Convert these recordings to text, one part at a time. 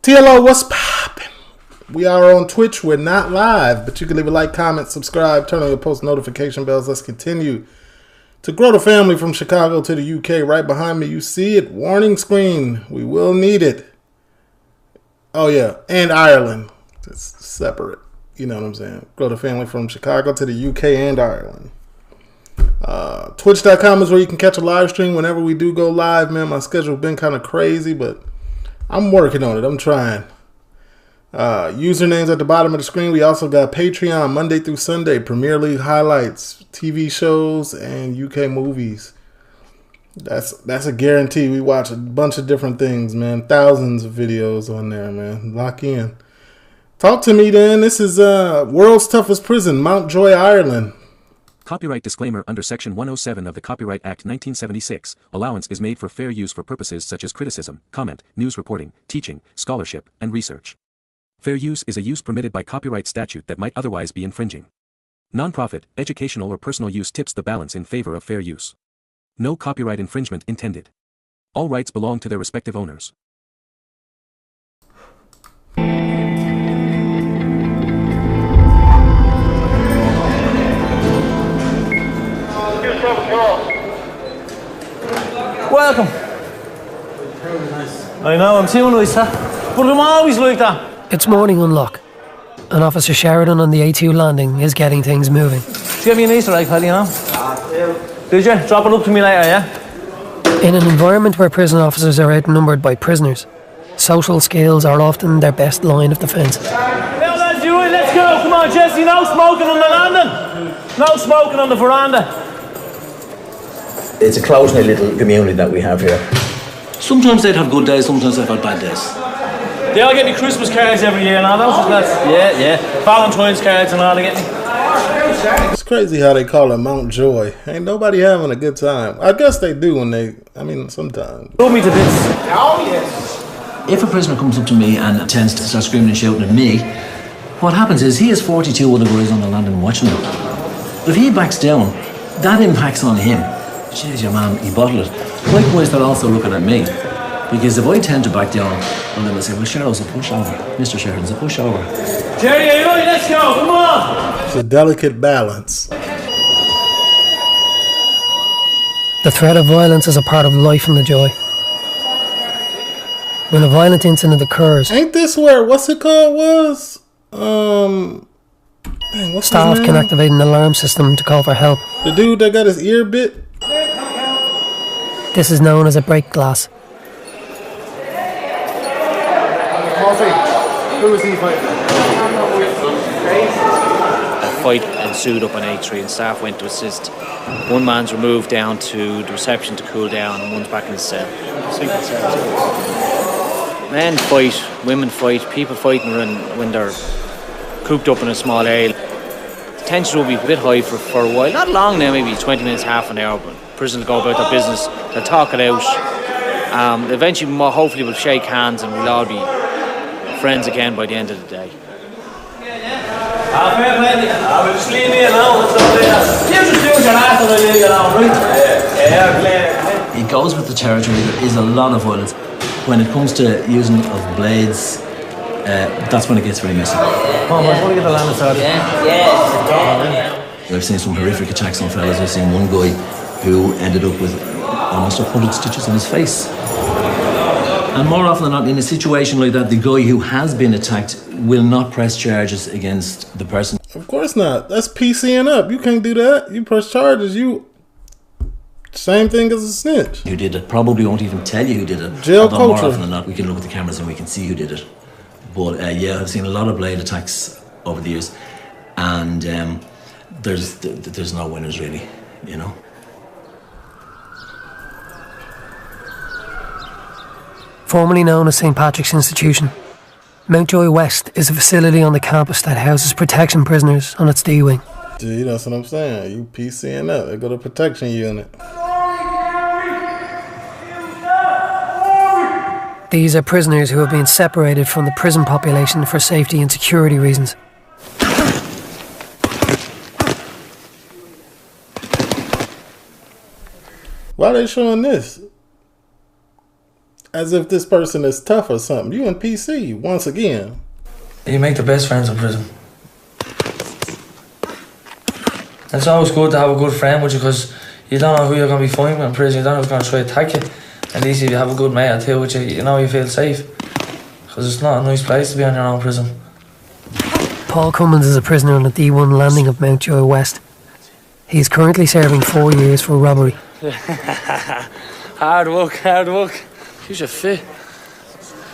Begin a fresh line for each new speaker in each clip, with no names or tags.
TLO, what's poppin'? We are on Twitch. We're not live, but you can leave a like, comment, subscribe, turn on your post notification bells. Let's continue to grow the family from Chicago to the UK. Right behind me, you see it. Warning screen. We will need it. Oh, yeah. And Ireland. It's separate. You know what I'm saying? Grow the family from Chicago to the UK and Ireland. Twitch.com is where you can catch a live stream whenever we do go live, man. My schedule's been kind of crazy, but I'm working on it. I'm trying. Usernames at the bottom of the screen. We also got Patreon Monday through Sunday, Premier League highlights, TV shows, and UK movies. That's a guarantee. We watch a bunch of different things, man. Thousands of videos on there, man. Lock in. Talk to me, then. This is World's Toughest Prison, Mountjoy, Ireland.
Copyright disclaimer. Under Section 107 of the Copyright Act 1976, allowance is made for fair use for purposes such as criticism, comment, news reporting, teaching, scholarship, and research. Fair use is a use permitted by copyright statute that might otherwise be infringing. Non-profit, educational or personal use tips the balance in favor of fair use. No copyright infringement intended. All rights belong to their respective owners.
Welcome. I know, I'm too nice, huh? But I'm always like that.
It's morning unlock, and Officer Sheridan on the A2 landing is getting things moving.
Did you give me an Easter egg, pal, you know? Did you? Drop it up to me later, yeah?
In an environment where prison officers are outnumbered by prisoners, social skills are often their best line of defence.
Now lads, you in, let's go. Come on, Jesse, no smoking on the landing. No smoking on the veranda.
It's a close-knit little community that we have here.
Sometimes they'd have good days, sometimes they've had bad days.
They all get me Christmas cards every year and all those lads. Yeah. Valentine's cards and all they get me.
It's crazy how they call it Mountjoy. Ain't nobody having a good time. I guess they do sometimes.
Love me to bits.
Oh, yes. If a prisoner comes up to me and tends to start screaming and shouting at me, what happens is he has 42 other guys on the landing watching him. If he backs down, that impacts on him. Jeez, your man, he bottled it. Likewise, they're also looking at me. Because if I tend to back down, and then they say, well, Cheryl's a pushover. Mr. Sheridan's a pushover.
Jerry, are you ready? Let's go, come on!
It's a delicate balance.
The threat of violence is a part of life in the Joy. When a violent incident occurs,
Ain't this where, what's it called, was?
Staff can activate an alarm system to call for help.
The dude that got his ear bit?
This is known as a break glass.
Who was he fighting?
A fight ensued up on A3 and staff went to assist. One man's removed down to the reception to cool down and one's back in his cell. Men fight, women fight, people fighting when they're cooped up in a small ale. The tension will be a bit high for a while. Not long now, maybe 20 minutes, half an hour, but prisoners will go about their business, they'll talk it out. Eventually, hopefully we'll shake hands and we'll all be friends again by the end of the day.
Fair play. We'll just leave me alone. You just do your ass and I'll leave you alone, right?
It goes with the territory. There is a lot of violence. When it comes to using of blades, that's when it gets very messy.
Come on, boys, want to get the landing started?
I've seen some horrific attacks on fellas. I've seen one guy who ended up with almost 100 stitches in his face. And more often than not, in a situation like that, the guy who has been attacked will not press charges against the person.
Of course not. That's PCing up. You can't do that. You press charges. Same thing as a snitch.
Who did it probably won't even tell you who did it.
Jail
Although
culture.
More often than not, we can look at the cameras and we can see who did it. But I've seen a lot of blade attacks over the years, and there's no winners really, you know.
Formerly known as St. Patrick's Institution, Mountjoy West is a facility on the campus that houses protection prisoners on its D wing.
Gee, that's what I'm saying. You PCing up. They go to protection unit.
These are prisoners who have been separated from the prison population for safety and security reasons.
Why are they showing this? as if this person is tough or something. You in PC once again.
You make the best friends in prison. It's always good to have a good friend with you because you don't know who you're going to be fighting with in prison. You don't know who's going to try to attack you. At least if you have a good mate or two with you, you know you feel safe. Because it's not a nice place to be on your own prison.
Paul Cummins is a prisoner on the D1 landing of Mountjoy West. He is currently serving 4 years for robbery.
Hard work. You should fit.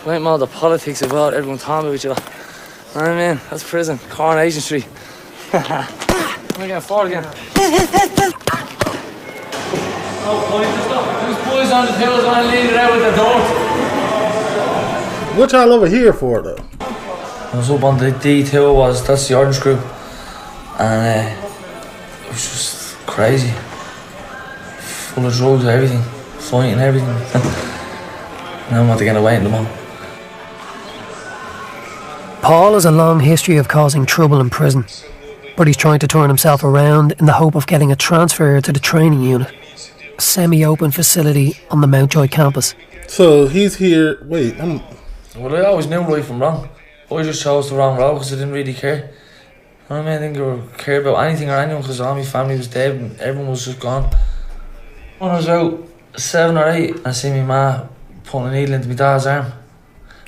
Wait more the politics about everyone told me with you. I mean, that's prison. Coronation Street. Let me get forward again. These boys on the hills want to lead it out with the door.
What y'all over here for, though?
I was up on the D2, that's the orange group. And it was just crazy. Full of drugs, everything. Fighting, everything. Now I'm about to get away in the morning.
Paul has a long history of causing trouble in prison, but he's trying to turn himself around in the hope of getting a transfer to the training unit, a semi-open facility on the Mountjoy campus.
So he's here. Wait,
Well, I always knew right from wrong. I just chose the wrong road because I didn't really care. I mean, I didn't care about anything or anyone because all my family was dead and everyone was just gone. When I was about 7 or 8, I see my ma putting a needle into my dad's arm.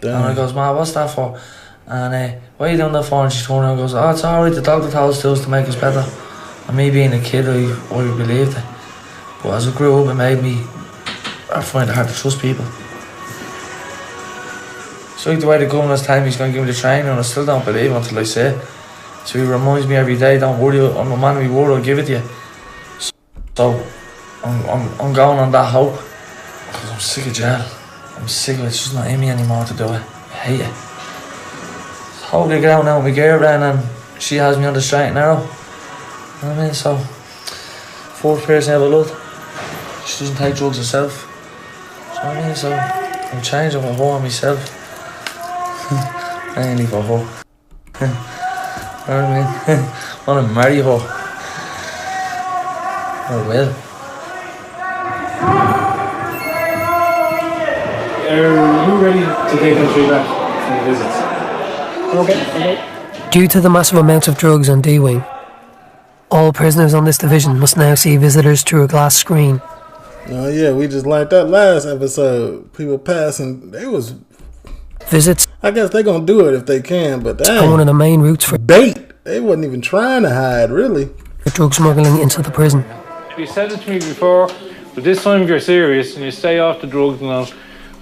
Damn.
And I goes, "Ma, what's that for?" And "What are you doing that for?" And she turned around and goes, "Oh, it's alright, the doctor told us to make us better." And me being a kid, I believed it. But as I grew up, it made me find it hard to trust people. So like the way the governor's telling me he's going to give me the training, and I still don't believe until I say it. So he reminds me every day, "Don't worry, I'm a man of my word, I'll give it to you." So I'm going on that hope because I'm sick of jail. I'm sick of it. It's just not in me anymore to do it. I hate it. So hopefully I get out now with my girlfriend and she has me on the straight and narrow. You know what I mean? So, fourth person I ever loved. She doesn't take drugs herself. So I mean, so I'm changing for her and myself. Mainly for her. You know what I mean? I want to marry her. I will.
Are you ready to take them three back from the visits? Okay.
Due to the massive amounts of drugs on D-Wing, all prisoners on this division must now see visitors through a glass screen.
Oh yeah, we just learned that last episode. People passing, they was...
Visits.
I guess they gonna do it if they can, but
It's one of the main routes for
bait. They wasn't even trying to hide, really.
For drug smuggling into the prison.
You said it to me before, but this time if you're serious and you stay off the drugs and all,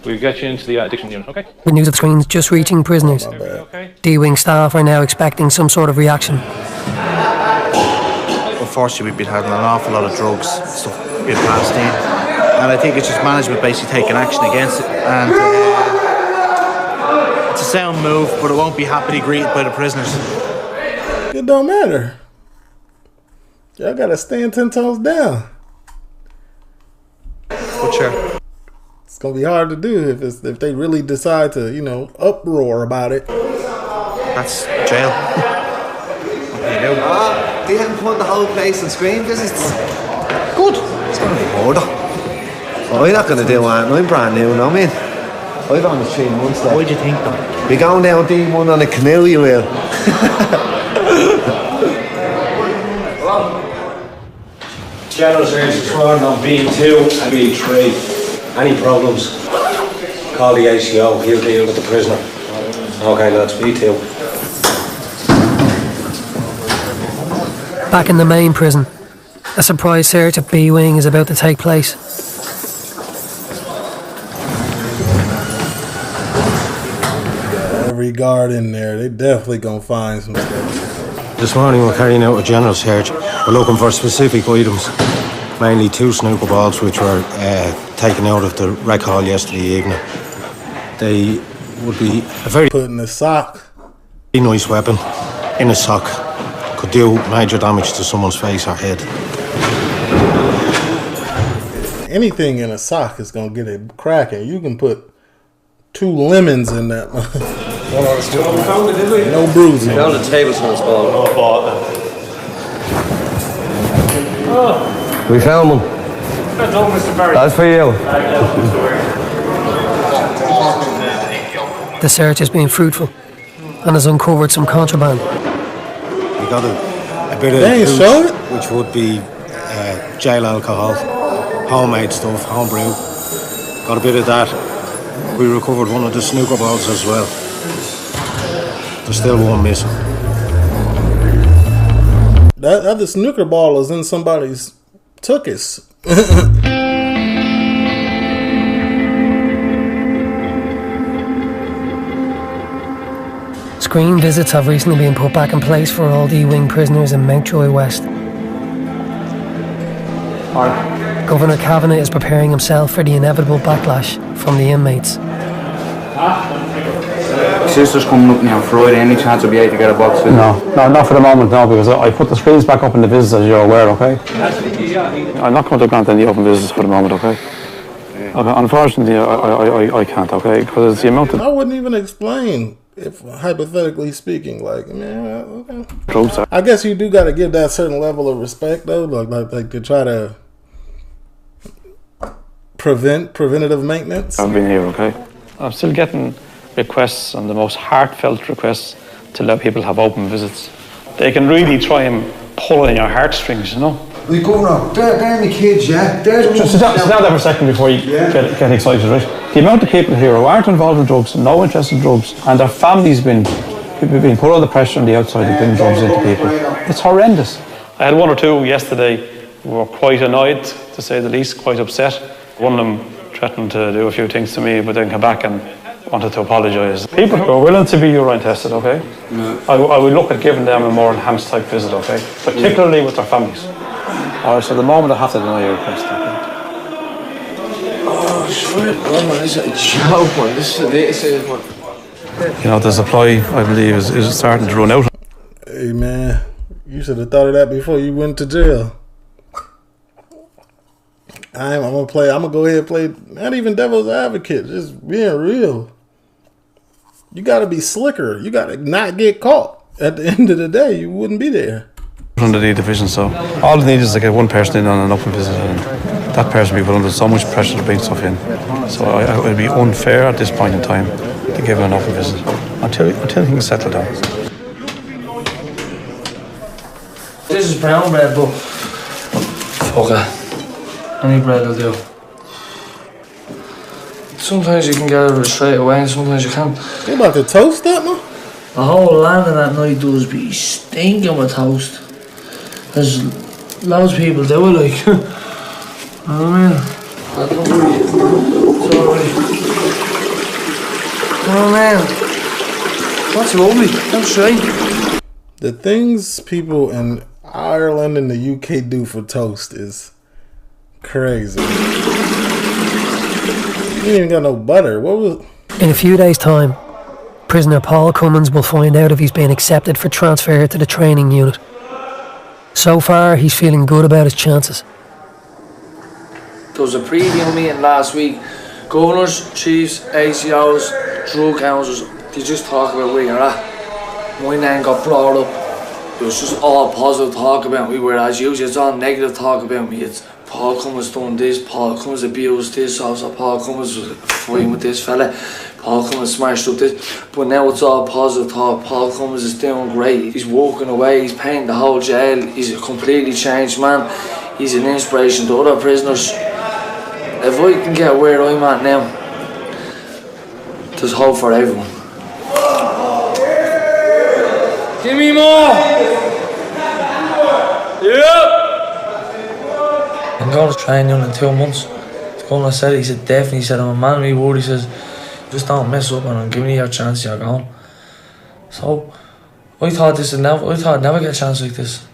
we'll get you into the addiction unit, okay?
With news of screens just reaching prisoners,
Okay.
D-Wing staff are now expecting some sort of reaction.
Unfortunately, we've been having an awful lot of drugs stuff being passed in, and I think it's just management basically taking action against it. And it's a sound move, but it won't be happily greeted by the prisoners.
It don't matter. Y'all gotta stand 10 toes down.
But sure,
it's gonna be hard to do if they really decide to, uproar about it.
That's jail.
They haven't put the whole place on screen visits. Good. It's going to be harder. Oh, you're not going to do that. I'm brand new, you know what I mean? I've only 3 months left.
What do you think, though?
We're going down D1 on a canoe, you will.
General Service sworn on B2 and B3. Any problems? Call the ACO, he'll deal with the prisoner. Okay, lads, B2.
Back in the main prison, a surprise search of B-Wing is about to take place.
Every guard in there, they definitely gonna find some stuff.
This morning we're carrying out a general search. We're looking for specific items, mainly 2 snooker balls which were taken out of the rec hall yesterday evening. They would be a very
put in a sock.
Nice weapon in a sock. Could do major damage to someone's face or head.
Anything in a sock is gonna get it cracking. You can put 2 lemons in that. No bruising.
We found a tablespoon's ball.
Oh.
We found one.
That's all, Mr. Barry.
That's for you.
The search has been fruitful and has uncovered some contraband.
We got a bit of food, which would be jail alcohol, homemade stuff, homebrew. Got a bit of that. We recovered one of the snooker balls as well. There's still one missing.
That other snooker ball is in somebody's tuchus.
Screen visits have recently been put back in place for all D-Wing prisoners in Mountjoy West. Governor Kavanagh is preparing himself for the inevitable backlash from the inmates.
Sister's coming up now Friday. Any chance I'll be able to get a box with?
No, not for the moment, no, because I put the screens back up in the visits, as you're aware, okay? I'm not going to grant any open visits for the moment, okay? Okay, unfortunately, I can't, okay? Because it's the amount of...
I wouldn't even explain, if hypothetically speaking, like, man, okay. I guess you do got to give that certain level of respect, though, like to try to preventative maintenance.
I've been here, okay? I'm still getting requests, and the most heartfelt requests, to let people have open visits. They can really try and pull on your heartstrings, you know?
We Governor, they're my kids, yeah?
Just sit down there for a second before you get excited, right? The amount of people here who aren't involved in drugs, no interest in drugs, and their families been put under pressure on the outside to bring drugs into people. It's horrendous. I had one or two yesterday who were quite annoyed, to say the least, quite upset. One of them threatened to do a few things to me, but then come back and wanted to apologise. People who are willing to be urine tested, okay? Yeah. I would look at giving them a more enhanced type visit, okay? Particularly with their families. Alright, so the moment I have to deny your request, okay?
Oh, shit, man, this is a joke, man. This is one.
You know, the supply, I believe, is starting to run out.
Hey, man, you should have thought of that before you went to jail. I'm gonna go ahead and play, not even devil's advocate, just being real. You gotta be slicker. You gotta not get caught. At the end of the day, you wouldn't be there.
Under the division, so all it needs is to get one person in on an open visit, and that person will be put under so much pressure to bring stuff in. So it would be unfair at this point in time to give him an open visit until things settle down.
This is brown bread, but fuck it. Any bread will do. Sometimes you can get it straight away, and sometimes you can't.
You about to toast that, man?
The whole land of that night does be stinking with toast. There's loads of people do it, like. You know what I mean? Don't worry. It's alright. Oh man. That's lovely. That's right.
The things people in Ireland and the UK do for toast is crazy. You ain't even got no butter. What was...
In a few days' time, prisoner Paul Cummins will find out if he's been accepted for transfer to the training unit. So far, he's feeling good about his chances.
There was a preview meeting last week. Governors, chiefs, ACOs, drug councils, they just talk about where you're at. My name got brought up. It was just all positive talk about me, whereas usually it's all negative talk about me. It's Paul Cummins done this, Paul Cummins abused this, also Paul Cummins was fighting with this fella, Paul Cummins smashed up this. But now it's all positive talk. Paul Cummins is doing great. He's walking away, he's paying the whole jail, he's a completely changed man. He's an inspiration to other prisoners. If I can get where I'm at now, there's hope for everyone. Give me more! Yep! I'm going to training in 2 months. The governor said, he said, definitely, he said, I'm a man of my word. He says, just don't mess up and I'm giving you your chance, you're gone. So, I thought I'd never get a chance like this.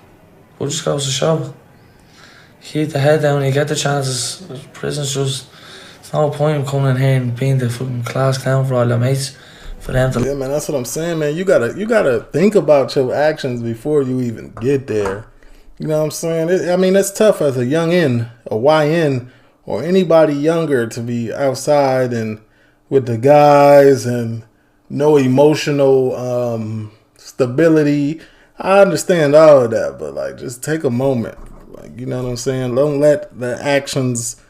But it just goes to show. Keep the head down, you get the chances. Prison's just, there's no point in coming in here and being the fucking class clown for all your mates. For them to...
Yeah, man, that's what I'm saying, man. You gotta think about your actions before you even get there. You know what I'm saying? It's tough as a youngin, a YN, or anybody younger to be outside and with the guys and no emotional stability. I understand all of that, but like, just take a moment. Like, you know what I'm saying? Don't let the actions,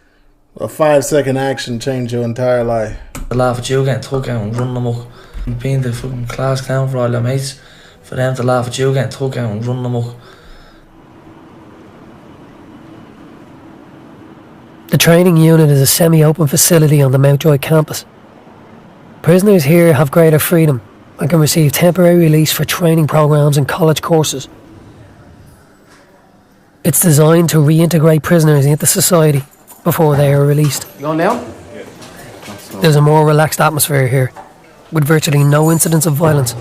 a 5-second action, change your entire life.
I laugh at you getting took out and running them up. Being the fucking class clown for all your mates, for them to laugh at you getting took out and running amok.
The training unit is a semi-open facility on the Mountjoy campus. Prisoners here have greater freedom and can receive temporary release for training programs and college courses. It's designed to reintegrate prisoners into society before they are released.
You going down?
There's a more relaxed atmosphere here, with virtually no incidents of violence.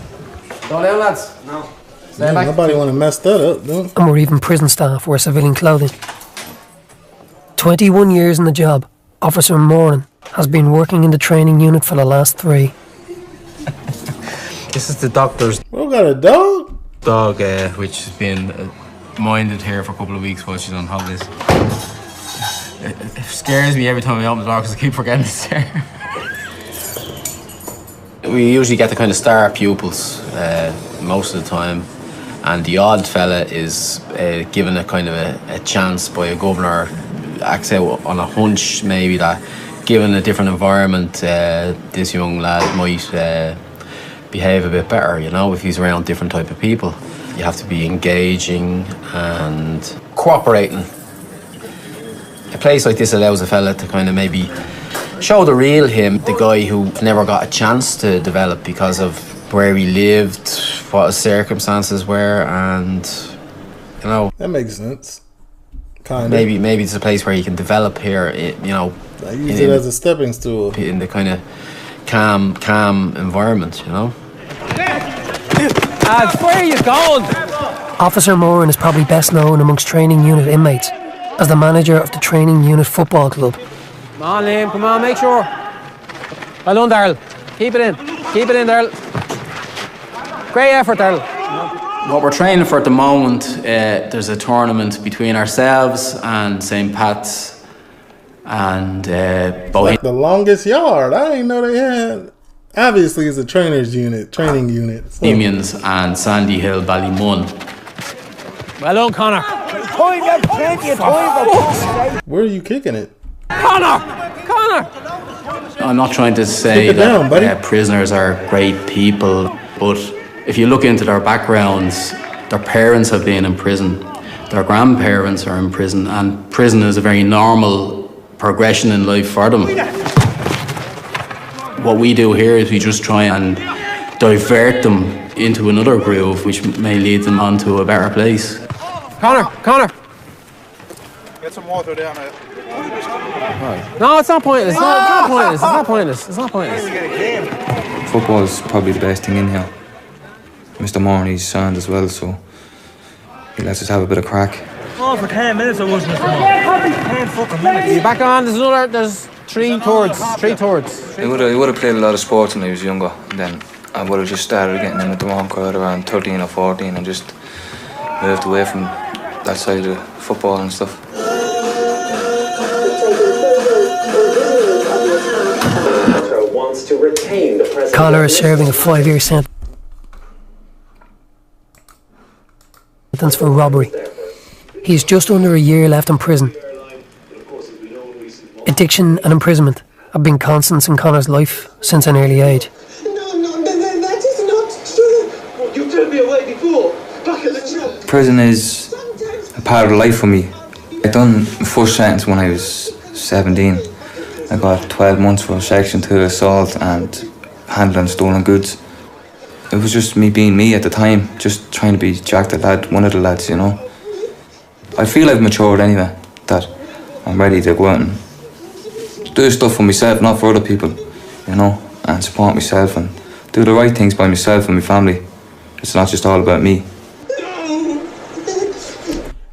Going down, lads? No.
Yeah, nobody want to mess that up, dude.
And where even prison staff wear civilian clothing. 21 years in the job, Officer Moran has been working in the training unit for the last 3.
This is the doctor's
We got a dog?
dog, which has been minded here for a couple of weeks while she's on holidays. It scares me every time I open the door because I keep forgetting it's there.
We usually get the kind of star pupils most of the time, and the odd fella is given a kind of a chance by a governor, acts out on a hunch maybe that given a different environment this young lad might behave a bit better, you know, if he's around different type of people. You have to be engaging and cooperating. A place like this allows a fella to kind of maybe show the real him, the guy who never got a chance to develop because of where he lived, what his circumstances were, and, you know...
That makes sense. Kind of.
Maybe it's a place where he can develop here, you know...
I use it as a stepping stool.
In the kind of calm environment, you know?
Where are you going? Officer Moran is probably best known amongst training unit inmates as the manager of the training unit football club.
Come on, Liam, come on, make sure. Well done, Darryl. Keep it in. Keep it in, Darryl. Great effort, Darryl.
What we're training for at the moment, there's a tournament between ourselves and St. Pat's and
Like the longest yard. I didn't know they had. Obviously, it's a training unit.
Bohemians and Sandy Hill Ballymun.
Well done, Connor.
Where are you kicking it?
Connor!
I'm not trying to say
Kick it down, buddy.
that prisoners are great people, but if you look into their backgrounds, their parents have been in prison, their grandparents are in prison, and prison is a very normal progression in life for them. What we do here is we just try and divert them into another groove which may lead them on to a better place.
Connor!
Get some water down there.
No, it's not pointless. It's not pointless. Football is probably the best thing in here. Mr. Moran, he's sound as well, so he lets us have a bit of crack.
Oh, for 10 minutes I wasn't. 10 fucking minutes.
Are you back on? There's three towards.
He would have played a lot of sports when he was younger. Then I would have just started getting in with the wrong crowd around 13 or 14 and just moved away from that side of football and stuff.
Connor is serving a 5-year sentence for robbery. He's just under a year left in prison. Addiction and imprisonment have been constants in Connor's life since an early age.
That is not true. You told me away before. Back at the job.
Prison is a part of life for me. I done my first sentence when I was 17. I got 12 months for Section 2 assault and handling stolen goods. It was just me being me at the time, just trying to be Jack the lad, one of the lads, you know. I feel I've matured anyway, that I'm ready to go out and do stuff for myself, not for other people, you know, and support myself and do the right things by myself and my family. It's not just all about me.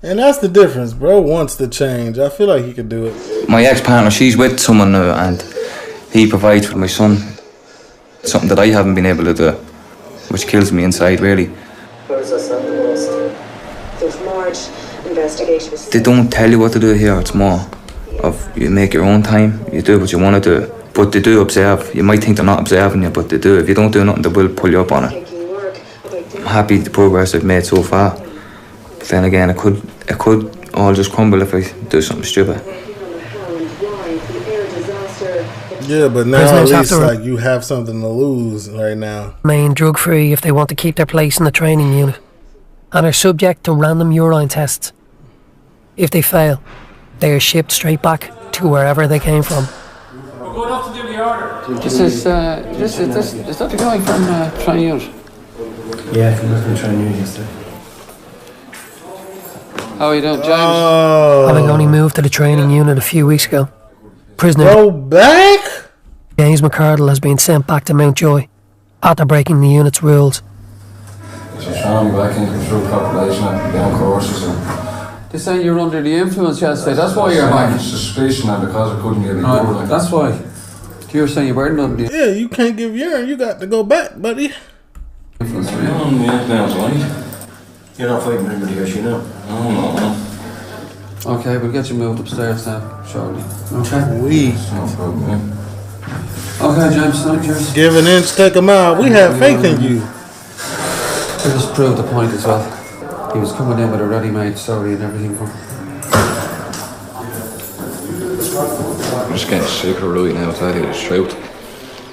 And that's the difference. Bro wants to change. I feel like he could do it.
My ex-partner, she's with someone now and he provides for my son. Something that I haven't been able to do, which kills me inside, really. They don't tell you what to do here. It's more of you make your own time, you do what you want to do. But they do observe. You might think they're not observing you, but they do. If you don't do nothing, they will pull you up on it. I'm happy with the progress I've made so far. But then again, it could all just crumble if I do something stupid.
Yeah, but now
Prisoners
at
have
least
to
like you have something to lose right now.
remain drug-free if they want to keep their place in the training unit, and are subject to random urine tests. If they fail, they are shipped straight back to wherever they came from.
We're going up to do the order.
Is that the guy from training unit?
Yeah, from training unit yesterday.
How are you doing, James?
Having only moved to the training unit a few weeks ago, prisoner
Go back?
James McCardle has been sent back to Mountjoy after breaking the unit's rules.
She's trying me back into the true population and down courses.
They're saying you're under the influence yesterday, that's why you're back.
Suspicion and because I couldn't get it
Right, that's why. You're saying you weren't under the
Yeah, you can't give urine. You got to go back, buddy.
influence.
You're on the influence, right?
You're not fighting for anybody else, you know.
No.
Okay, we'll get you moved upstairs now, shortly. Okay?
We
No problem.
Okay, James, no, cheers.
give an inch, take a mile. We have faith in you.
We just proved the point as well. He was coming in with a ready-made story and everything for him.
I'm just getting sick of right now, tell you the truth.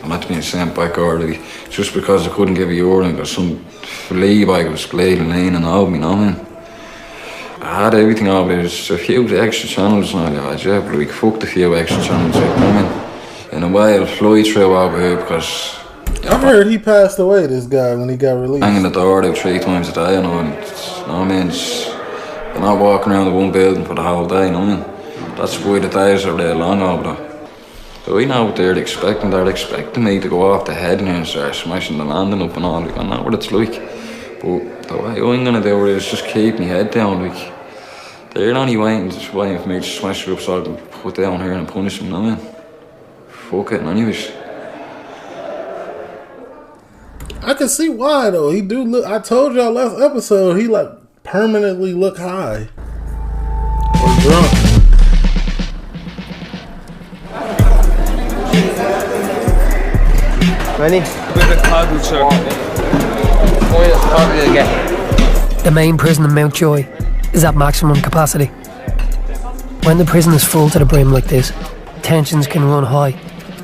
I'm not being sent back early just because I couldn't give a urine. There's some flea bag was bleeding, leaning over me, you know what I mean? I had everything over there. There's a few extra channels and all that, yeah, but we fucked a few extra channels, you know what I mean? In a way, I'll fly through over here because
I heard he passed away, this guy, when he got released.
hanging the door out 3 times a day, you know, and you know what I mean? You're not walking around the one building for the whole day, you know what I mean? That's why the days are there long over there. But we know what they're expecting. They're expecting me to go off the head and start smashing the landing up and all. Like, I know what it's like. But the way I'm gonna do it is just keep my head down. Like, they're only waiting for me to smash it up so I can put down here and punish them, you know what I mean? Fuck it, anyways.
I can see why though. He do look. I told y'all last episode he like permanently look high or drunk.
Ready?
The main prison in Mountjoy is at maximum capacity. When the prison is full to the brim like this, tensions can run high,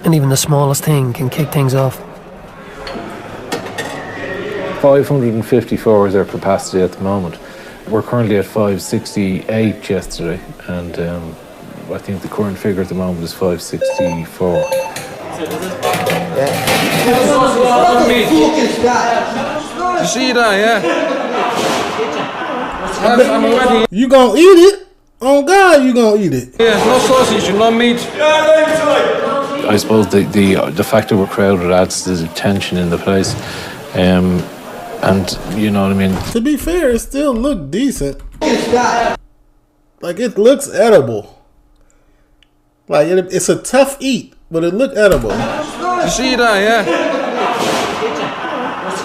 and even the smallest thing can kick things off.
554 is our capacity at the moment. We're currently at 568 yesterday, and I think the current figure at the moment is 564.
You see that, yeah?
You gonna eat it? On God, you gonna eat it?
Yeah, no sausage and no meat.
I suppose the fact that we're crowded adds to the tension in the place, and you know what I mean.
To be fair, it still look decent. Like it looks edible. Like it's a tough eat, but it look edible.
You see that, yeah?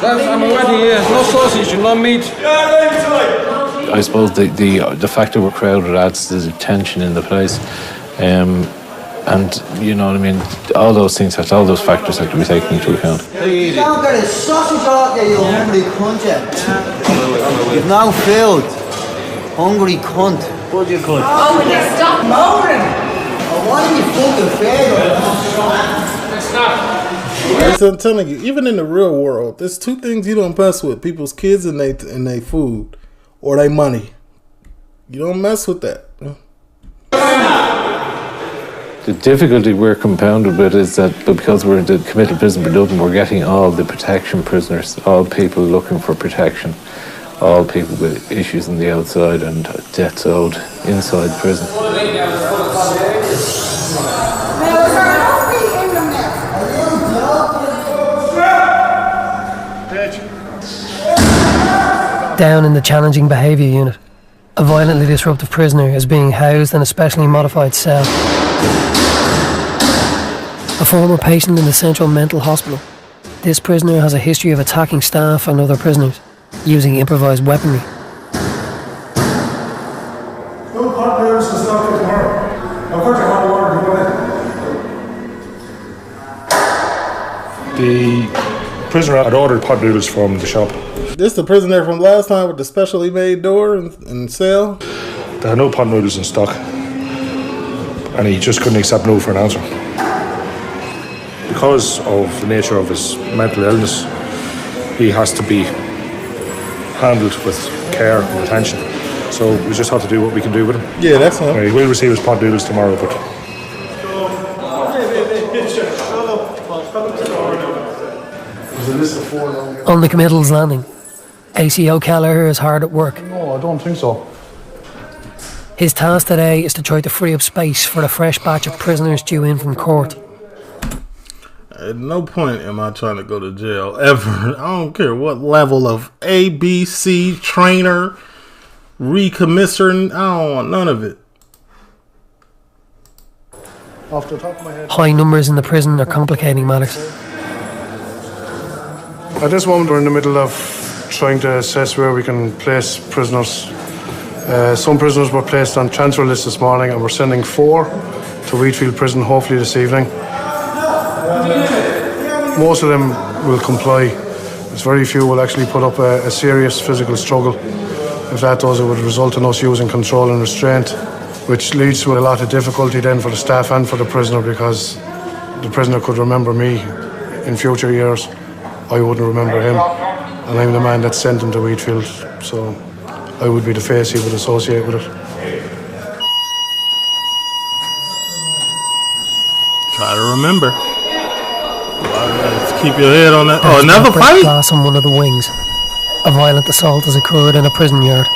I'm ready, yeah. No sausage and no meat.
I suppose the fact that we're crowded adds to the tension in the place, and you know what I mean. All those factors have to be taken into account.
You don't get a sausage out there, you hungry cunt. You've no food. Hungry cunt. What you cunt?
Oh, will you stop moaning?
Oh, why are you fucking fed?
So I'm telling you, even in the real world, there's two things you don't mess with: people's kids and they food, or they money. You don't mess with that.
The difficulty we're compounded with is that because we're in the committed prison for Dublin, we're getting all the protection prisoners, all people looking for protection, all people with issues on the outside and debts owed inside prison.
Down in the challenging behaviour unit, a violently disruptive prisoner is being housed in a specially modified cell. A former patient in the Central Mental Hospital, this prisoner has a history of attacking staff and other prisoners, using improvised weaponry.
No hot noodles to start for tomorrow. I'll put your hot water. The prisoner had ordered pot noodles from the shop.
This the prisoner from last time with the specially made door and cell?
They had no pot noodles in stock. And he just couldn't accept no for an answer. because of the nature of his mental illness, he has to be handled with care and attention. So we just have to do what we can do with him.
Yeah, that's him.
He will receive his pot noodles tomorrow, but
On the committal's landing, ACO Kelleher is hard at work.
no, I don't think so.
His task today is to try to free up space for the fresh batch of prisoners due in from court.
At no point am I trying to go to jail, ever. I don't care what level of ABC, trainer, recommissioner, I don't want none of it.
Off the top of my head.
High numbers in the prison are complicating matters.
At this moment, we're in the middle of trying to assess where we can place prisoners. Some prisoners were placed on transfer lists this morning, and we're sending 4 to Wheatfield Prison, hopefully this evening. Most of them will comply. There's very few will actually put up a serious physical struggle. If that does, it would result in us using control and restraint, which leads to a lot of difficulty then for the staff and for the prisoner, because the prisoner could remember me in future years. I wouldn't remember him, and I'm the man that sent him to Wheatfield, so I would be the face he would associate with it.
Try to remember. Let's keep your head on that.
There's
Oh, another
break
fight?
glass on one of the wings. A violent assault has occurred in a prison yard.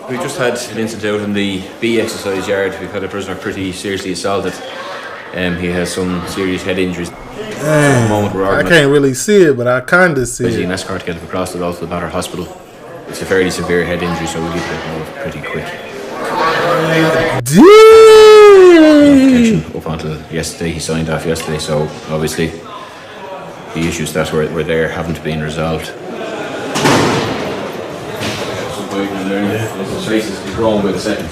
We just had an incident out in the B exercise yard. We've had a prisoner pretty seriously assaulted. He has some serious head injuries. At the moment we're
I can't really see it, but I kind of see
busy
it.
an escort to get him across the road to the Mater Hospital. It's a fairly severe head injury, so we'll get him out pretty quick. Up until yesterday, he signed off yesterday, so obviously the issues that were there haven't been resolved. He's growing with a second.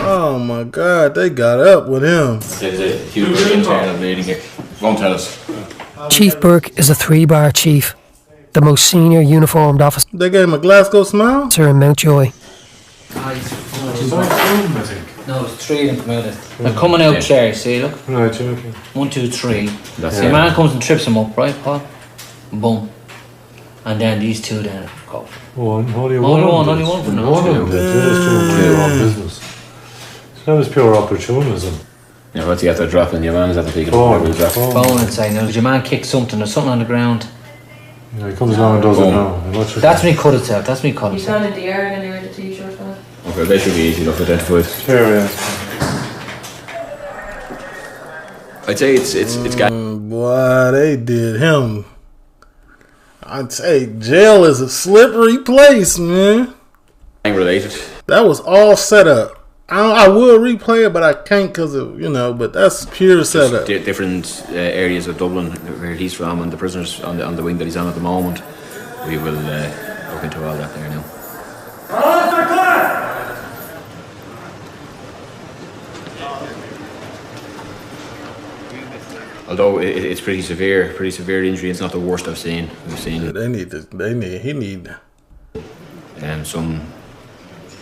Oh my God, they got up with him.
There's a huge internal bleeding here. Won't tell us.
Chief Burke is a 3-bar chief, the most senior uniformed officer.
They gave him a Glasgow smile?
Sir in Mountjoy.
No, it's 3 of them come out. They're coming out there, see, look.
Right, okay.
1, 2, 3.
That's
The man comes and trips him up, right, Paul? Boom. And then these 2 then go.
Only
Only
one
for now.
One of them. Their own business. That was pure opportunism.
Yeah, what's he after dropping? Your man is after taking
Phone
inside now. Your man kicked something, there's something on the ground.
Yeah, he comes along and does it now.
That's when he cut himself. That's when he cut
He's
himself.
not in the yard anyway, the t-shirt on.
Okay, they should be easy enough to identify.
Sure, yeah.
I'd say it's
Boy, they did him. I'd say jail is a slippery place, man.
gang related.
That was all set up. I would replay it, but I can't because of, but that's pure setup.
Different areas of Dublin where he's from and the prisoners on the wing that he's on at the moment. We will look into all that there now. Although it's pretty severe injury. It's not the worst I've seen. We've seen.
Yeah, he need.
Some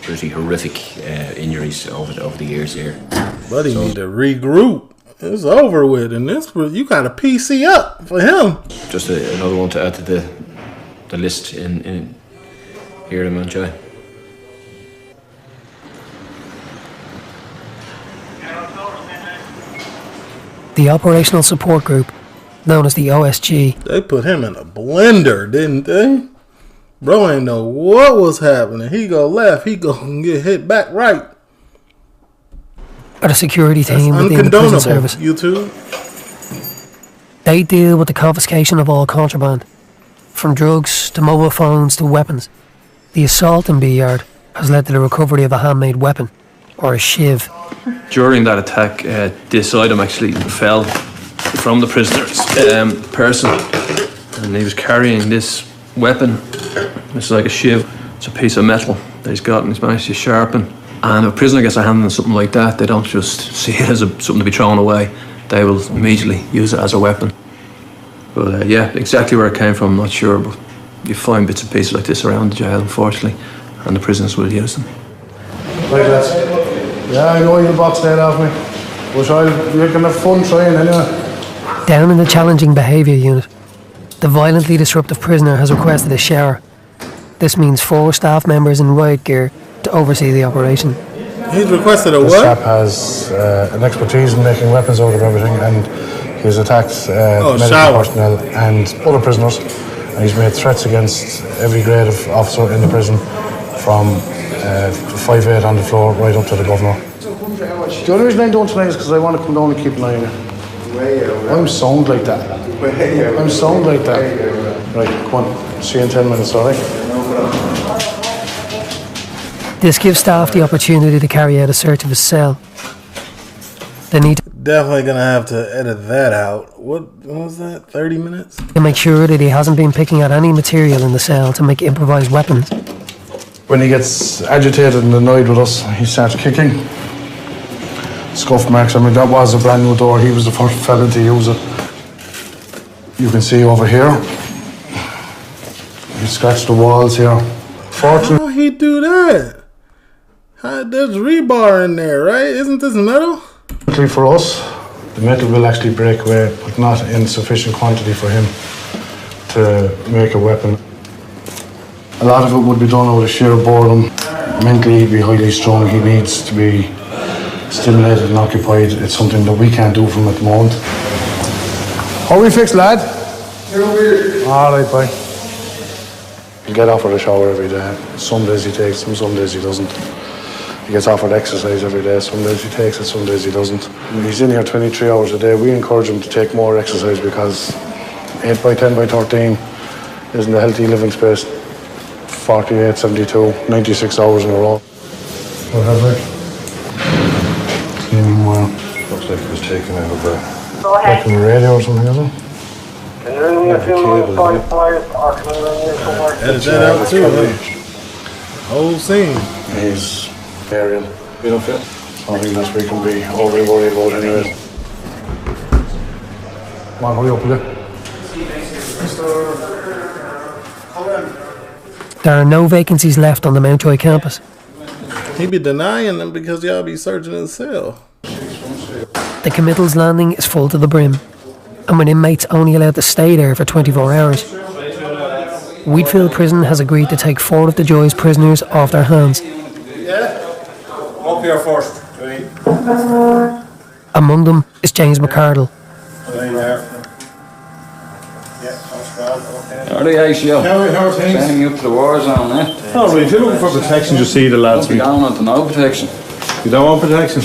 pretty horrific injuries over the years here.
But he need to regroup. It's over with, and you got a PC up for him.
Just another one to add to the list in here in Mountjoy.
The Operational Support Group, known as the OSG.
They put him in a blender, didn't they? Bro ain't know what was happening. He go left, he go get hit back right.
Are the security team within the prison service.
YouTube.
They deal with the confiscation of all contraband, from drugs to mobile phones to weapons. The assault in B Yard has led to the recovery of a handmade weapon, or a shiv.
During that attack, this item actually fell from the prisoner's person, and he was carrying this weapon. It's like a shiv. It's a piece of metal that he's got and he's managed to sharpen. And if a prisoner gets a hand on something like that, they don't just see it as something to be thrown away. They will immediately use it as a weapon.
But yeah, exactly where it came from, I'm not sure, but you find bits and pieces like this around the jail, unfortunately, and the prisoners will use them.
Right, lads. Yeah, I know you'll box that off me, but you can have fun trying anyway.
Down in the challenging behaviour unit, the violently disruptive prisoner has requested a shower. This means 4 staff members in riot gear to oversee the operation.
He's requested a what?
This chap has an expertise in making weapons out of everything, and he's attacked medical personnel and other prisoners, and he's made threats against every grade of officer in the prison, from 5'8" on the floor right up to the governor. The only reason I don't tonight is because I want to come down and keep an eye on you. I'm sound like that. I'm sound like that. Right, come on. See you in 10 minutes, alright?
This gives staff the opportunity to carry out a search of his cell. They need
Definitely gonna have to edit that out. What was that? 30 minutes?
to make sure that he hasn't been picking out any material in the cell to make improvised weapons.
When he gets agitated and annoyed with us, he starts kicking. Scuff marks. I mean, that was a brand new door. He was the first fella to use it. You can see over here. He scratched the walls here.
How he do that? There's rebar in there, right? Isn't this metal?
Fortunately for us, the metal will actually break away, but not in sufficient quantity for him to make a weapon. A lot of it would be done out of sheer boredom. Mentally, he'd be highly strung. He needs to be stimulated and occupied. It's something that we can't do for him at the moment. How are we fixed, lad? All right, bye. He'll get offered a shower every day. Some days he takes them, some days he doesn't. He gets offered exercise every day. Some days he takes it, some days he doesn't. He's in here 23 hours a day. We encourage him to take more exercise because 8 by 10 by 13 isn't a healthy living space. 48, 72, 96 hours in a row. What have we? Cleaning well. Looks like it was taken out of the radio or something, is it?
Edit that out too, huh? Whole scene.
He's aerial. You don't feel? Something that we can be overly worried about anyway. Come on, hurry up, will you?
There are no vacancies left on the Mountjoy campus.
He be denying them because y'all be searching his cell.
The committal's landing is full to the brim, and with inmates only allowed to stay there for 24 hours. Wheatfield Prison has agreed to take 4 of the Joy's prisoners off their hands.
Yeah? Up here first.
Among them is James McCardle.
Are they actually sending you up to the war zone, eh?
No, but if you're looking for protection, just see the lads.
You don't want to know protection.
You don't want protection?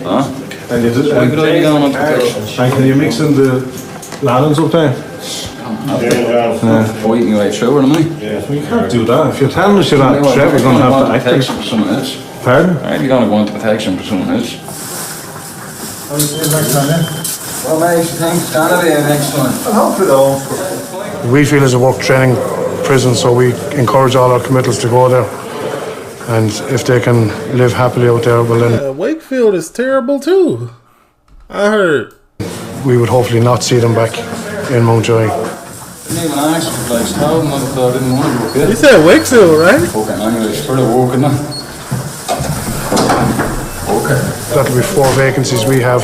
Huh?
And you
Why could I be going on protection?
And can you mix in the lannings up there?
Fighting your way through it, am I?
Well, you can't do that. If you're telling us you're not threat, we're going to have to act.
Protection for someone else.
Pardon?
Are you going to go into protection for someone else? Well, mate, thanks. Gonna be next one.
I hope it all. Wheatfield is a work training prison, so we encourage all our committals to go there. And if they can live happily out there, well then...
Wakefield is terrible too. I heard.
We would hopefully not see them back in Mountjoy.
Didn't even ask for the place now, and I didn't want to book it.
You said Wakefield, right?
Okay, anyway, it's for the work, isn't it? Okay.
That'll be 4 vacancies. We have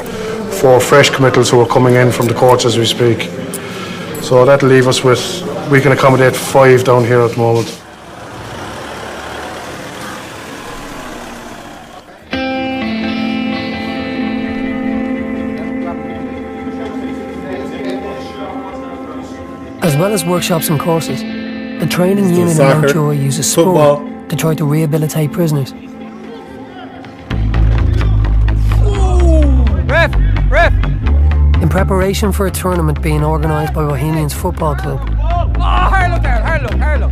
4 fresh committals who are coming in from the courts as we speak. So that'll leave us with, we can accommodate 5 down here at the moment.
As well as workshops and courses, the training unit in
soccer,
Mountjoy uses sport
football.
to try to rehabilitate prisoners.
Ref!
In preparation for a tournament being organised by Bohemians Football Club,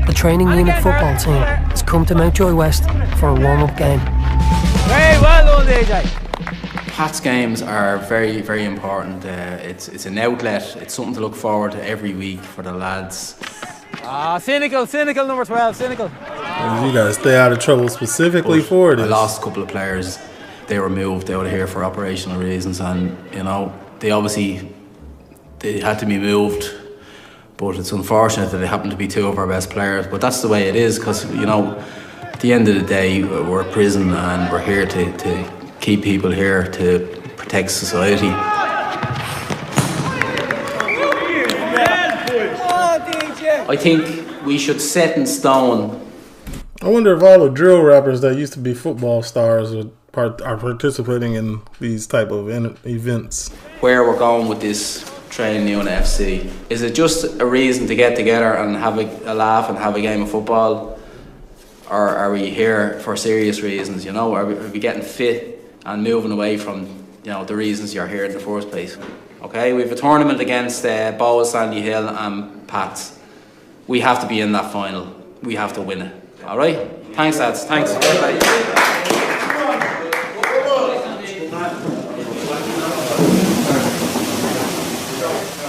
the training unit football team has come to Mountjoy West for a warm-up game.
Very well done, DJ.
Pat's games are very, very important. It's an outlet. It's something to look forward to every week for the lads.
Cynical, number 12, cynical.
You gotta stay out of trouble specifically for this.
I lost a couple of players. They were moved out of here for operational reasons, and you know they had to be moved but it's unfortunate that they happen to be two of our best players. But that's the way it is, because, you know, at the end of the day, we're a prison and we're here to keep people here, to protect society. I think we should set in stone.
I wonder if all the drill rappers that used to be football stars are participating in these type of events.
Where we're going with this training unit FC. Is it just a reason to get together and have a laugh and have a game of football? Or are we here for serious reasons, you know? Are we getting fit and moving away from, you know, the reasons you're here in the first place? Okay, we have a tournament against Bows, Sandy Hill and Pats. We have to be in that final. We have to win it. All right? Thanks, lads. Thanks.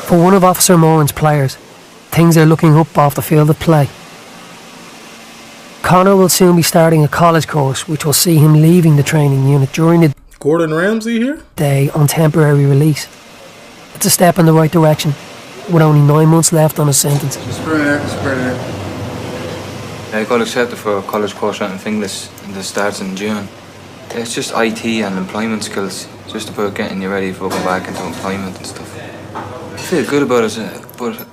For one of Officer Moran's players, things are looking up off the field of play. Connor will soon be starting a college course which will see him leaving the training unit during the
Gordon Ramsay here?
Day on temporary release. It's a step in the right direction, with only 9 months left on his sentence.
I got accepted for a college course out in Finglas and it starts in June. It's just IT and employment skills, just about getting you ready for going back into employment and stuff. I feel good about it, but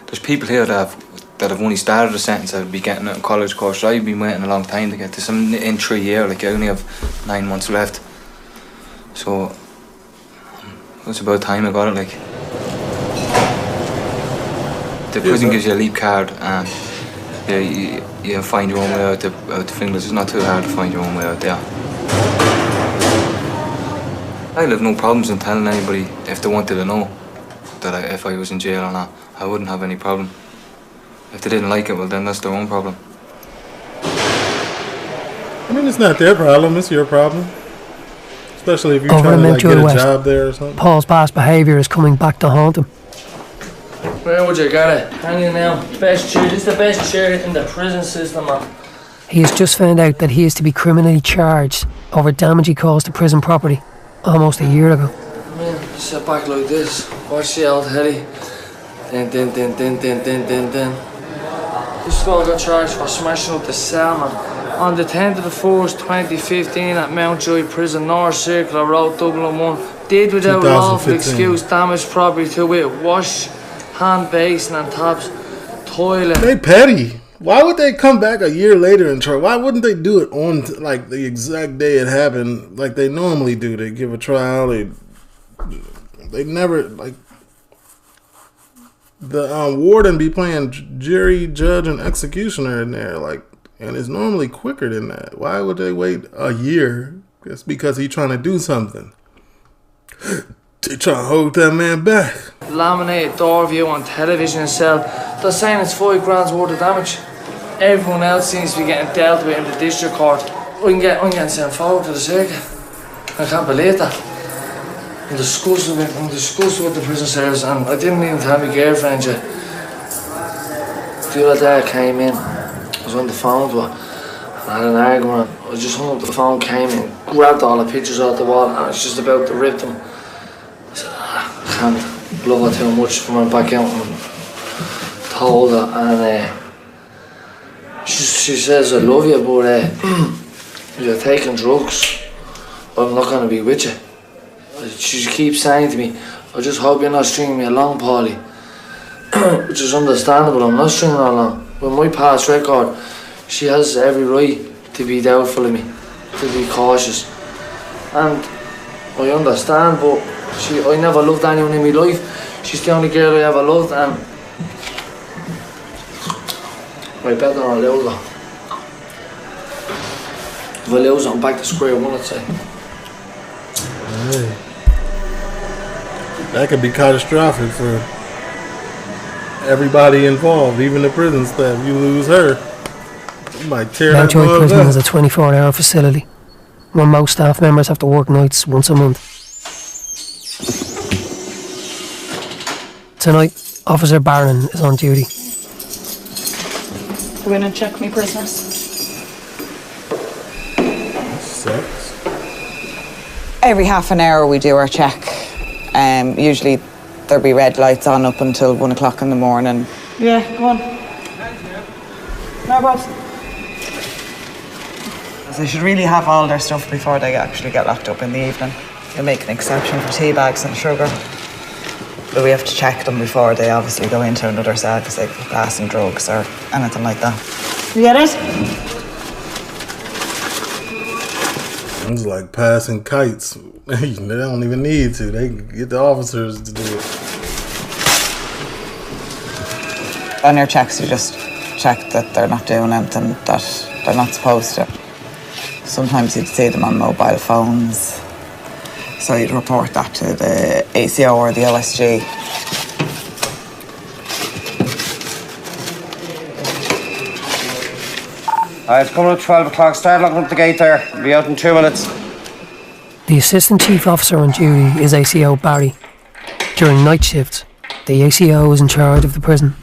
there's people here that have only started a sentence that would be getting a college course. I've been waiting a long time to get this. I'm in 3 years, like I only have 9 months left. So it's about time I got it, like. The prison gives you a leap card and you find your own way out the Finglas. It's not too hard to find your own way out there. I'd have no problems in telling anybody if they wanted to know that if I was in jail or not. I wouldn't have any problem. If they didn't like it, well then that's their own problem.
I mean, it's not their problem, it's your problem. Especially if you're
Over
trying to get
Mountjoy
a
West,
job there or something.
Paul's past behaviour is coming back to haunt him.
Where would you get it? Hanging now. Best chair. This is the best chair in the prison system, man.
He has just found out that he is to be criminally charged over damage he caused to prison property almost a year ago.
I mean, sit back like this. Watch the old heady. Din. This guy got charged for smashing up the cell, man. On the 10th of the 4th, 2015 at Mountjoy Prison, North Circular Road, Dublin 1. Did without lawful excuse damage property to wit wash, hand basin and taps, toilet.
They petty. Why would they come back a year later and try? Why wouldn't they do it on like the exact day it happened, like they normally do? They give a trial. They never like the warden be playing jury, judge, and executioner in there, like, and it's normally quicker than that. Why would they wait a year? It's because he's trying to do something. They trying to hold that man back.
Laminated door view on television cell. They're saying it's £5 grand's worth of damage. Everyone else seems to be getting dealt with in the district court. I'm getting sent forward to the circuit. I can't believe that. I'm disgusted with the prison service, and I didn't even tell my girlfriend yet. The other day I came in, I was on the phone to her, and I had an argument. I just hung up the phone, came in, grabbed all the pictures off the wall, and I was just about to rip them. I said, I can't love her too much. I went back out and told her, and she says, I love you, but if you're taking drugs, I'm not going to be with you. She keeps saying to me, I just hope you're not stringing me along, Paulie. Which is understandable, I'm not stringing her along. With my past record, she has every right to be doubtful of me, to be cautious. And I understand, but I never loved anyone in my life. She's the only girl I ever loved, and I bet on a loser. If I lose, I'm back to square one, I'd say.
Hey. That could be catastrophic for everybody involved, even the prison staff. You lose her, you might tear that
Mountjoy
mug
Prison
up.
is a 24-hour facility where most staff members have to work nights once a month. Tonight, Officer Barron is on duty.
Go in and check me prisoners.
Sucks.
Every half an hour we do our check. Usually there'd be red lights on up until 1 o'clock in the morning.
Yeah, go on. No problems.
They should really have all their stuff before they actually get locked up in the evening. They make an exception for tea bags and sugar. But we have to check them before they obviously go into another cell because they could pass and drugs or anything like that.
You get it?
It's like passing kites. They don't even need to. They can get the officers to do it.
On your checks, you just check that they're not doing anything that they're not supposed to. Sometimes you'd see them on mobile phones. So you'd report that to the ACO or the OSG.
It's coming at 12 o'clock. Start locking up the gate there. We'll be out in 2 minutes.
The Assistant Chief Officer on duty is ACO Barry. During night shifts, the ACO is in charge of the prison.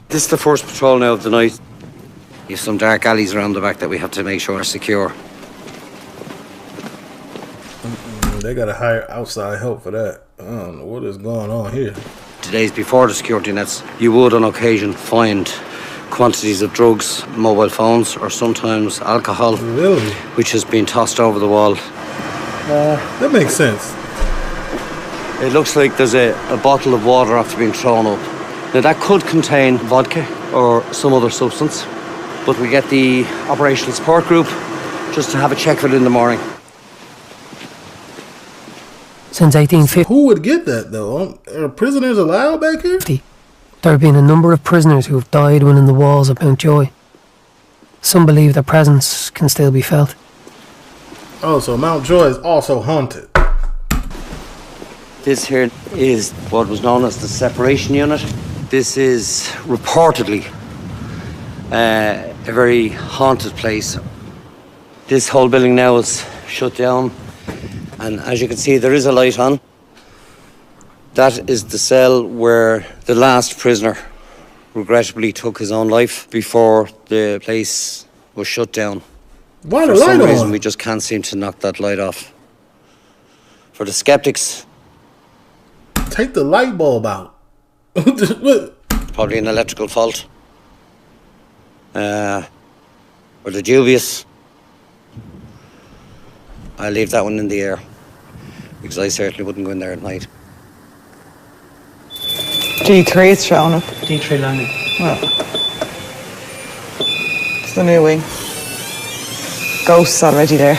This is the first patrol now of the night. You have some dark alleys around the back that we have to make sure are secure.
They gotta hire outside help for that. I don't know what is going on here.
Today's before the security nets. You would on occasion find quantities of drugs, mobile phones, or sometimes alcohol,
really,
which has been tossed over the wall.
That makes sense.
It looks like there's a bottle of water after being thrown up. Now that could contain vodka or some other substance, but we get the operational support group just to have a check of it in the morning.
Since 1850,
who would get that though? Are prisoners allowed back here?
There have been a number of prisoners who have died within the walls of Mountjoy. Some believe their presence can still be felt.
Oh, so Mountjoy is also haunted.
This here is what was known as the separation unit. This is reportedly a very haunted place. This whole building now is shut down, and as you can see, there is a light on. That is the cell where the last prisoner regrettably took his own life before the place was shut down.
Why the
For
light
some
on?
reason, we just can't seem to knock that light off. For the skeptics,
take the light bulb out.
Probably an electrical fault. Or the dubious, I leave that one in the air, because I certainly wouldn't go in there at night.
G3 is showing up.
D3 landing.
Well, it's the new wing. Ghosts already there.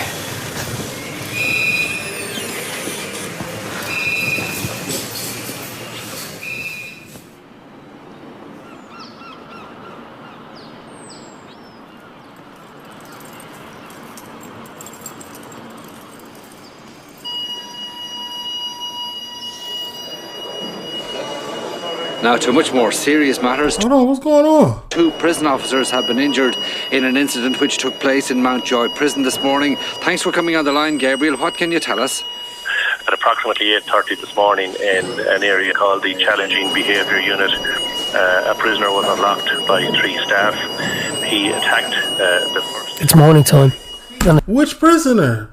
Now to much more serious matters.
Hold on, what's going on?
2 prison officers have been injured in an incident which took place in Mountjoy prison this morning. Thanks for coming on the line, Gabriel. What can you tell us?
At approximately 8:30 this morning in an area called the Challenging Behaviour Unit, a prisoner was unlocked by 3 staff. He attacked the first...
It's morning time.
Which prisoner?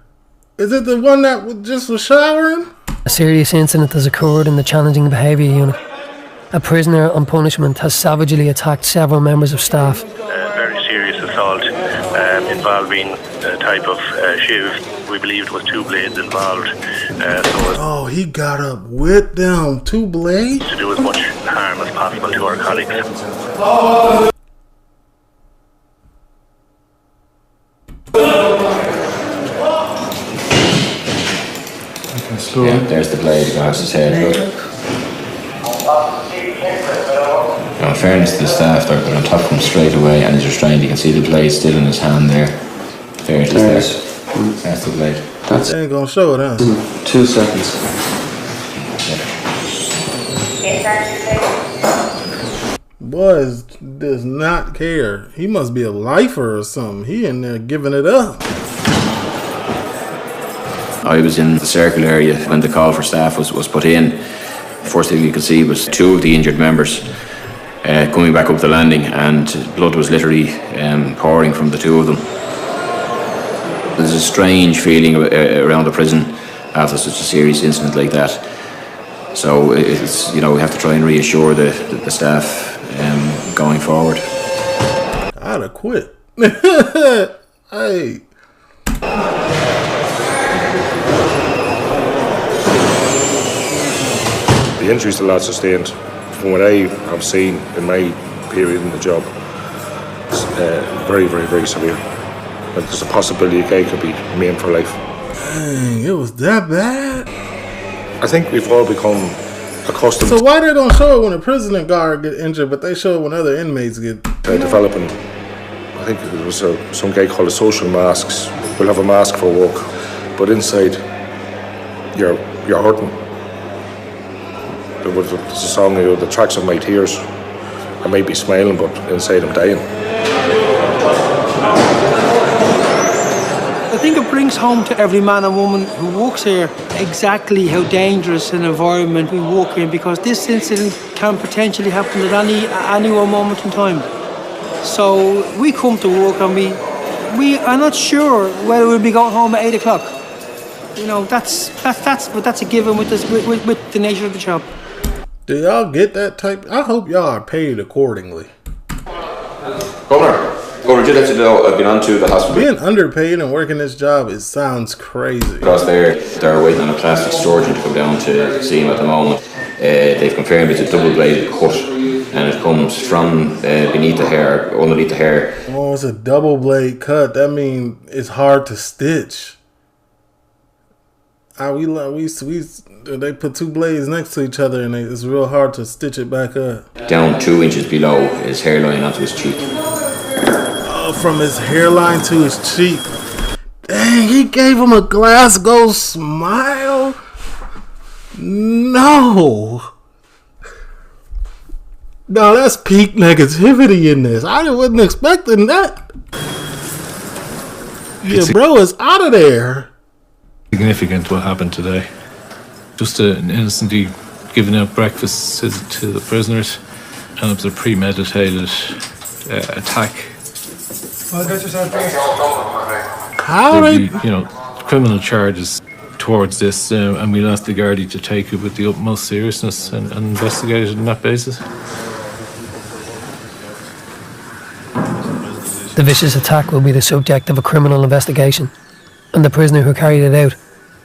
Is it the one that just was showering?
A serious incident has occurred in the Challenging Behaviour Unit. A prisoner on punishment has savagely attacked several members of staff.
Very serious assault involving a type of shiv. We believe it was 2 blades involved.
Oh, he got up with them 2 blades?
To do as much harm as possible to our colleagues.
Yeah, there's the blade across his head. Look. Now, in fairness to the staff, they're on top of him straight away and he's restrained. You can see the blade still in his hand there. There it is. That's the blade.
That's ain't gonna show it, huh?
2 seconds.
Boy does not care. He must be a lifer or something. He in there giving it up.
I was in the circle area when the call for staff was put in. First thing you could see was 2 of the injured members coming back up the landing, and blood was literally pouring from the 2 of them. There's a strange feeling around the prison after such a serious incident like that. So it's, you know, we have to try and reassure the staff going forward.
I'd have quit. Hey.
The injuries the lad sustained, from what I have seen in my period in the job, is very, very, very severe. And there's a possibility a guy could be maimed for life.
Dang, it was that bad?
I think we've all become accustomed.
So why they don't show it when a prison guard get injured, but they show it when other inmates get...
Developing, I think it was some guy called a social masks. We'll have a mask for work, but inside, you're hurting. There's a song, you know, the tracks of my tears. I might be smiling, but inside I'm dying.
I think it brings home to every man and woman who works here exactly how dangerous an environment we work in, because this incident can potentially happen at any one moment in time. So we come to work and we are not sure whether we'll be going home at 8 o'clock. You know, that's a given with the nature of the job.
Do y'all get that type? I hope y'all are paid accordingly.
Governor, did let you know I've been on to the hospital.
Being underpaid and working this job, it sounds crazy.
Because they're waiting on a plastic surgeon to come down to see him at the moment. They've confirmed it's a double-bladed cut, and it comes from beneath the hair, underneath the hair.
Oh, it's a double blade cut. That means it's hard to stitch. They put two blades next to each other, and it's real hard to stitch it back up.
Down 2 inches below his hairline onto his cheek.
Oh, from his hairline to his cheek. Dang, he gave him a Glasgow smile. No, that's peak negativity in this. I wasn't expecting that. Yeah, bro is out of there.
Significant what happened today. Just an innocently giving out breakfast to the prisoners, and it was a premeditated attack.
Well, get yourself dressed.
How?
Criminal charges towards this, and we'll ask the Gardaí to take it with the utmost seriousness and investigate it on that basis.
The vicious attack will be the subject of a criminal investigation, and the prisoner who carried it out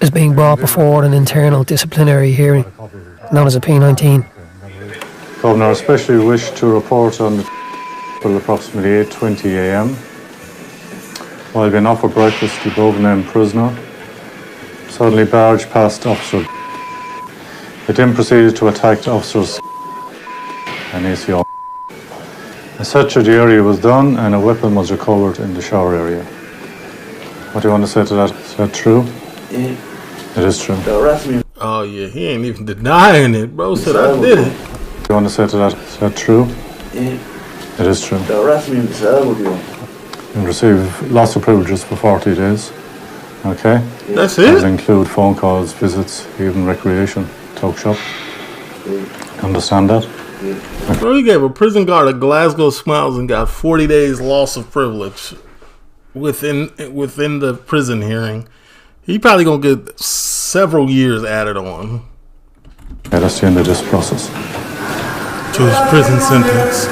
is being brought before an internal disciplinary hearing, known as a P19.
Governor, I especially wish to report on the approximately 8:20 a.m. while being offered breakfast, the above-named prisoner suddenly barged past Officer. It then proceeded to attack Officers and ACO. A search of the area was done and a weapon was recovered in the shower area. What do you want to say to that? Is that true?
Yeah.
It is true.
Oh yeah, he ain't even denying it, bro. Said I did it.
What do you want to say to that? Is that true?
Yeah.
It is true.
They'll arrest me in the cell, what do you want?
You receive lots of privileges for 40 days. Okay?
That's it?
That include phone calls, visits, even recreation, talk shop. Understand that?
Bro, he gave a prison guard a Glasgow smiles and got 40 days loss of privilege within the prison hearing. He probably gonna get several years added on.
Yeah, that's the end of this process.
To his prison sentence.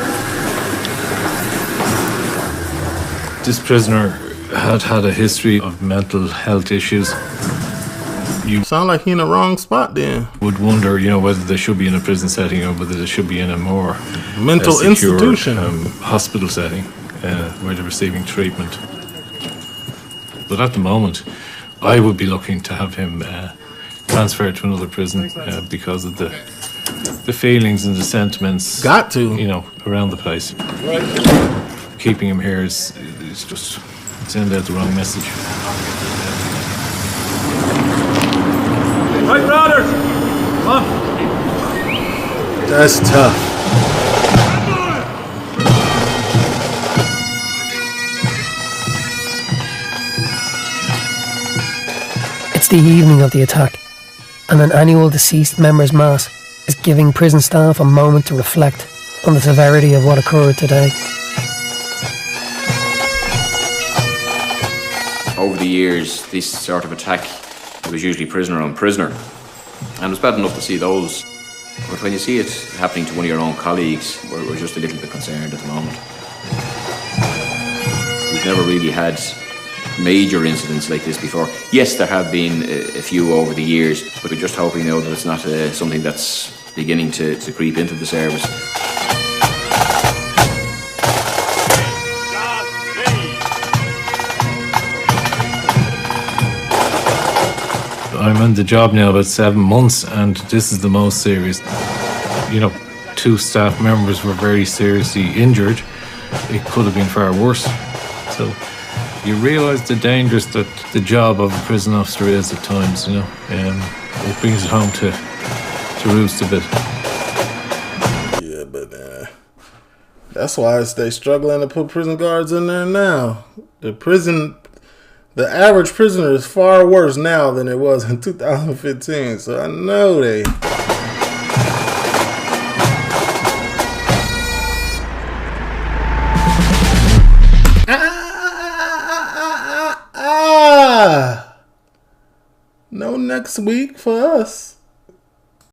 This prisoner had a history of mental health issues. You
sound like he in the wrong spot then.
Would wonder, whether they should be in a prison setting or whether they should be in a more
mental
secure,
institution,
hospital setting where they're receiving treatment. But at the moment, I would be looking to have him transferred to another prison because of the feelings and the sentiments.
Got to,
around the place. Keeping him here is just send out the wrong message.
Right, brothers! Come on.
That's tough.
It's the evening of the attack, and an annual deceased members' mass is giving prison staff a moment to reflect on the severity of what occurred today.
Over the years, this sort of attack was usually prisoner on prisoner. And it was bad enough to see those. But when you see it happening to one of your own colleagues, we're just a little bit concerned at the moment. We've never really had major incidents like this before. Yes, there have been a few over the years, but we're just hoping now that it's not something that's beginning to creep into the service.
I'm on the job now about 7 months, and this is the most serious. 2 staff members were very seriously injured. It could have been far worse. So you realise the dangers that the job of a prison officer is at times, it brings it home to roost a bit.
Yeah, but that's why they're struggling to put prison guards in there now. The average prisoner is far worse now than it was in 2015, so I know they... No next week for us.